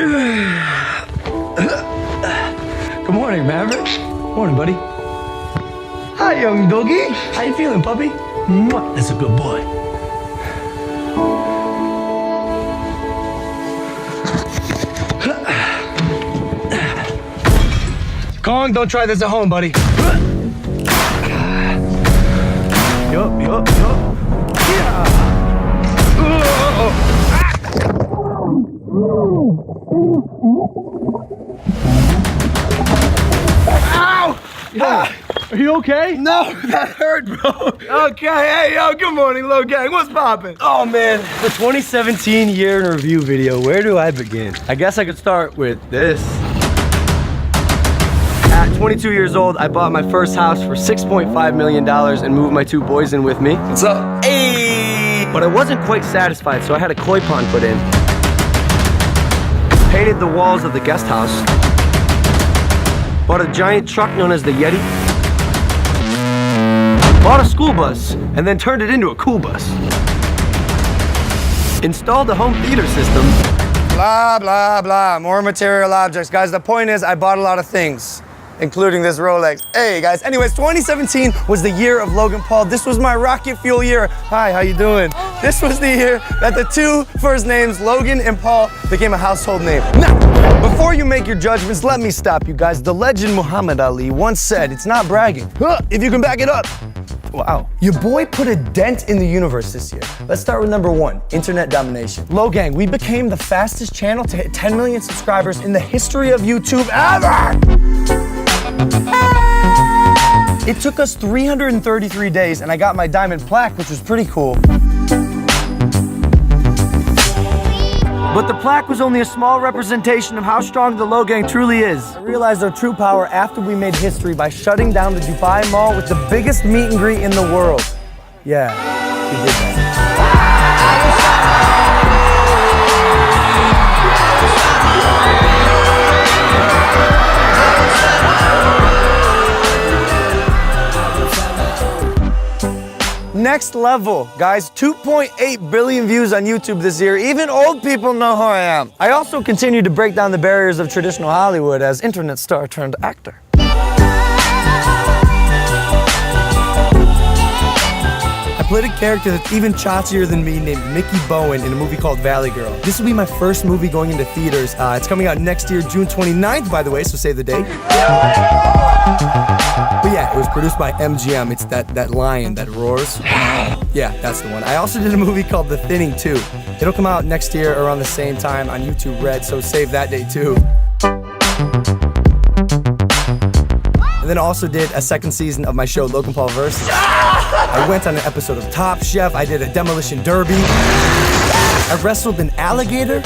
Good morning, Maverick. Morning, buddy. Hi, young doggy. How you feeling, puppy? Mwah. That's a good boy. Kong, don't try this at home, buddy. Yup. Yeah. Ow! Are you okay? No, that hurt, bro. Okay, hey, yo, good morning, Logan. What's poppin'? Oh, man, the 2017 year in review video, where do I begin? I guess I could start with this. At 22 years old, I bought my first house for $6.5 million and moved my 2 boys in with me. What's up? Hey! But I wasn't quite satisfied, so I had a koi pond put in. Painted the walls of the guest house. Bought a giant truck known as the Yeti. Bought a school bus, and then turned it into a cool bus. Installed a home theater system. Blah, blah, blah. More material objects. Guys, the point is I bought a lot of things, including this Rolex. Hey, guys. Anyways, 2017 was the year of Logan Paul. This was my rocket fuel year. Hi, how you doing? This was the year that the 2 first names, Logan and Paul, became a household name. Now, before you make your judgments, let me stop you guys. The legend Muhammad Ali once said, it's not bragging, if you can back it up. Wow. Your boy put a dent in the universe this year. Let's start with number 1, internet domination. Logang, we became the fastest channel to hit 10 million subscribers in the history of YouTube ever! It took us 333 days and I got my diamond plaque, which was pretty cool. But the plaque was only a small representation of how strong the Logang truly is. I realized our true power after we made history by shutting down the Dubai Mall with the biggest meet and greet in the world. Yeah, we did that. Next level, guys, 2.8 billion views on YouTube this year. Even old people know who I am. I also continue to break down the barriers of traditional Hollywood as internet star turned actor. I played a character that's even chottier than me named Mickey Bowen in a movie called Valley Girl. This will be my first movie going into theaters. It's coming out next year, June 29th, by the way, so save the date. But yeah, it was produced by MGM. It's that lion that roars. Yeah, that's the one. I also did a movie called The Thinning 2. It'll come out next year around the same time on YouTube Red, so save that date too. And then I also did a 2nd season of my show, Logan Paul Versus. I went on an episode of Top Chef. I did a demolition derby. I wrestled an alligator.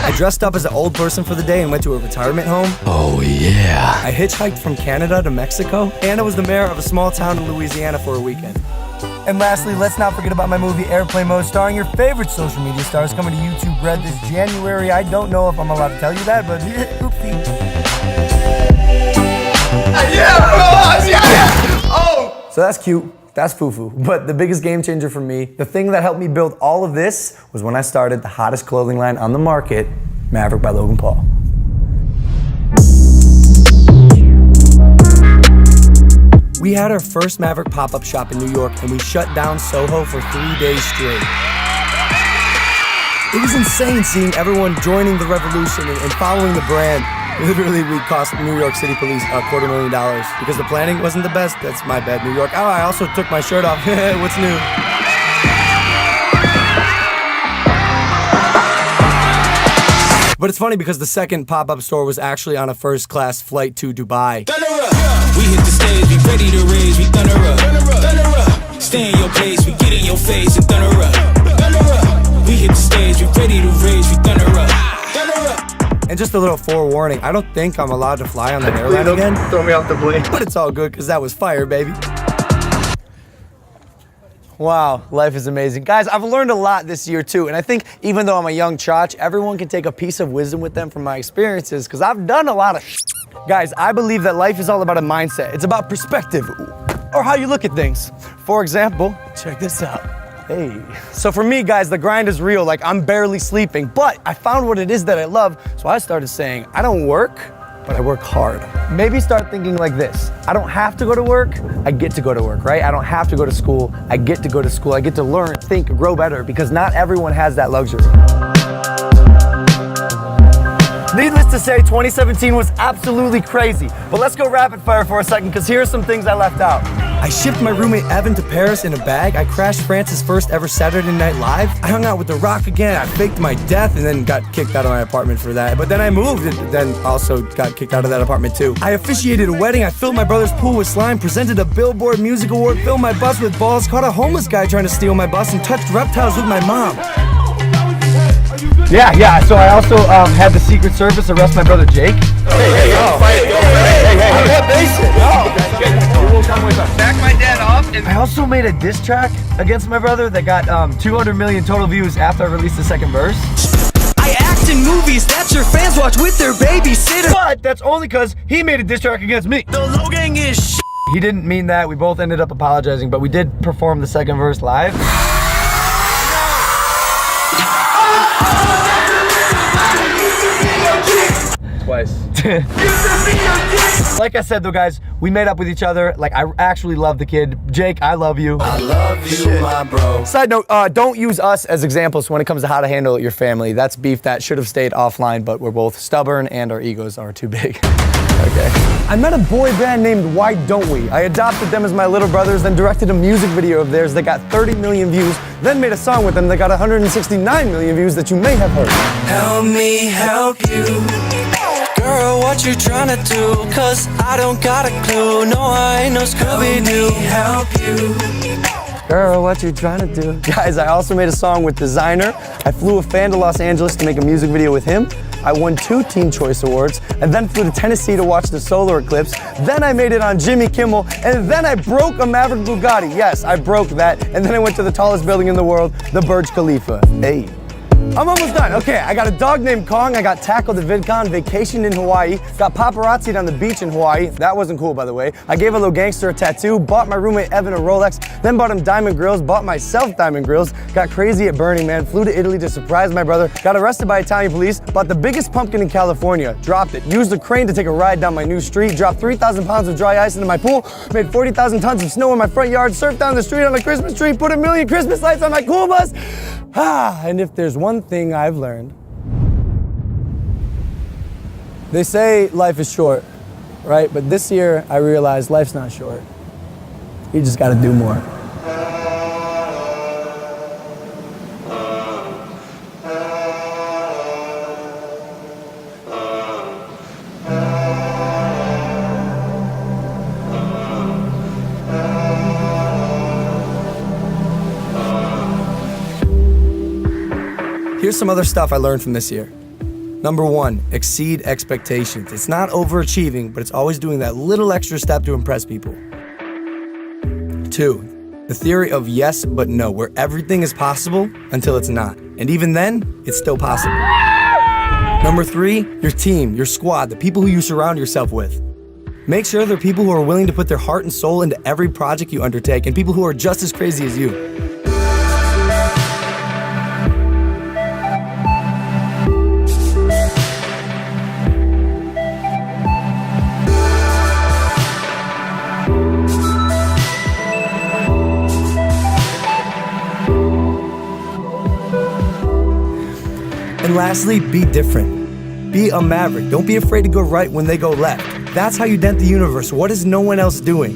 I dressed up as an old person for the day and went to a retirement home. Oh, yeah. I hitchhiked from Canada to Mexico. And I was the mayor of a small town in Louisiana for a weekend. And lastly, let's not forget about my movie Airplane Mode, starring your favorite social media stars, coming to YouTube Red this January. I don't know if I'm allowed to tell you that, but oopsie. Oh! So that's cute. That's foo-foo. But the biggest game changer for me, the thing that helped me build all of this, was when I started the hottest clothing line on the market, Maverick by Logan Paul. We had our first Maverick pop-up shop in New York, and we shut down Soho for 3 days straight. It was insane seeing everyone joining the revolution and following the brand. Literally, we cost New York City police $250,000 because the planning wasn't the best. That's my bad, New York. Oh, I also took my shirt off. What's new? But it's funny because the second pop-up store was actually on a first-class flight to Dubai. We hit the stage, we ready to rage, we thunder up. Stay in your place, we get in your face and thunder up. We hit the stage, we ready to rage, we thunder up. And just a little forewarning, I don't think I'm allowed to fly on the airline again. Throw me off the plane. But it's all good, because that was fire, baby. Wow, life is amazing. Guys, I've learned a lot this year too, and I think even though I'm a young chotch, everyone can take a piece of wisdom with them from my experiences, because I've done a lot of Guys, I believe that life is all about a mindset. It's about perspective, or how you look at things. For example, check this out. Hey. So for me, guys, the grind is real. Like, I'm barely sleeping, but I found what it is that I love. So I started saying, I don't work, but I work hard. Maybe start thinking like this. I don't have to go to work, I get to go to work, right? I don't have to go to school, I get to go to school. I get to learn, think, grow better, because not everyone has that luxury. Needless to say, 2017 was absolutely crazy. But let's go rapid fire for a second, because here are some things I left out. I shipped my roommate Evan to Paris in a bag. I crashed France's first ever Saturday Night Live. I hung out with The Rock again. I faked my death and then got kicked out of my apartment for that. But then I moved and then also got kicked out of that apartment too. I officiated a wedding. I filled my brother's pool with slime, presented a Billboard Music Award, filled my bus with balls, caught a homeless guy trying to steal my bus, and touched reptiles with my mom. Yeah, so I also had the Secret Service arrest my brother Jake. Hey, back my dad off. I also made a diss track against my brother that got 200 million total views after I released the second verse. I act in movies that your fans watch with their babysitter. But that's only because he made a diss track against me. The Logan is shit. He didn't mean that. We both ended up apologizing, but we did perform the second verse live. Twice. Like I said though, guys, we made up with each other. Like, I actually love the kid. Jake, I love you. I love you, my bro. Side note, don't use us as examples when it comes to how to handle your family. That's beef that should have stayed offline, but we're both stubborn and our egos are too big. Okay. I met a boy band named Why Don't We? I adopted them as my little brothers, then directed a music video of theirs that got 30 million views, then made a song with them that got 169 million views that you may have heard. Help me help you. Girl, what you tryna do? Cause I don't got a clue. No, I ain't no Scooby-Doo. Help you. Girl, what you trying to do? Guys, I also made a song with Designer. I flew a fan to Los Angeles to make a music video with him. I won 2 Teen Choice Awards, and then flew to Tennessee to watch the solar eclipse. Then I made it on Jimmy Kimmel, and then I broke a Maverick Bugatti. Yes, I broke that, and then I went to the tallest building in the world, the Burj Khalifa. Hey. I'm almost done. Okay, I got a dog named Kong. I got tackled at VidCon, vacationed in Hawaii, got paparazzi'd on the beach in Hawaii. That wasn't cool, by the way. I gave a little gangster a tattoo, bought my roommate Evan a Rolex, then bought him diamond grills, bought myself diamond grills, got crazy at Burning Man, flew to Italy to surprise my brother, got arrested by Italian police, bought the biggest pumpkin in California, dropped it, used a crane to take a ride down my new street, dropped 3,000 pounds of dry ice into my pool, made 40,000 tons of snow in my front yard, surfed down the street on a Christmas tree, put 1 million Christmas lights on my cool bus. And if there's one thing I've learned, they say life is short, right? But this year I realized life's not short. You just gotta do more. Here's some other stuff I learned from this year. Number 1, exceed expectations. It's not overachieving, but it's always doing that little extra step to impress people. 2, the theory of yes but no, where everything is possible until it's not. And even then, it's still possible. Number 3, your team, your squad, the people who you surround yourself with. Make sure they're people who are willing to put their heart and soul into every project you undertake, and people who are just as crazy as you. And lastly, be different. Be a maverick. Don't be afraid to go right when they go left. That's how you dent the universe. What is no one else doing?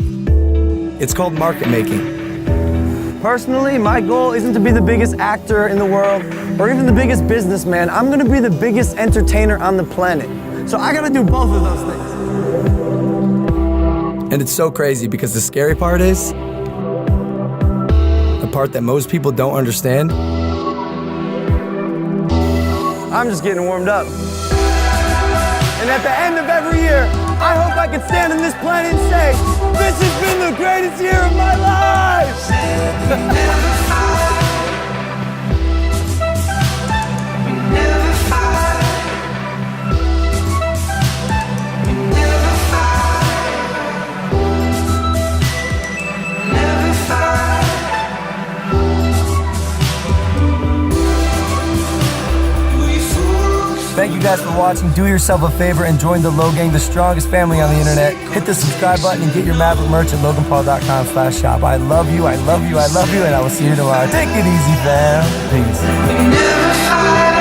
It's called market making. Personally, my goal isn't to be the biggest actor in the world or even the biggest businessman. I'm gonna be the biggest entertainer on the planet. So I gotta do both of those things. And it's so crazy because the scary part is, the part that most people don't understand, I'm just getting warmed up. And at the end of every year, I hope I can stand on this planet and say, this has been the greatest year of my life! Thank you guys for watching. Do yourself a favor and join the Logang, the strongest family on the internet. Hit the subscribe button and get your Maverick merch at loganpaul.com/shop. I love you, I love you, I love you, and I will see you tomorrow. Take it easy, fam. Peace.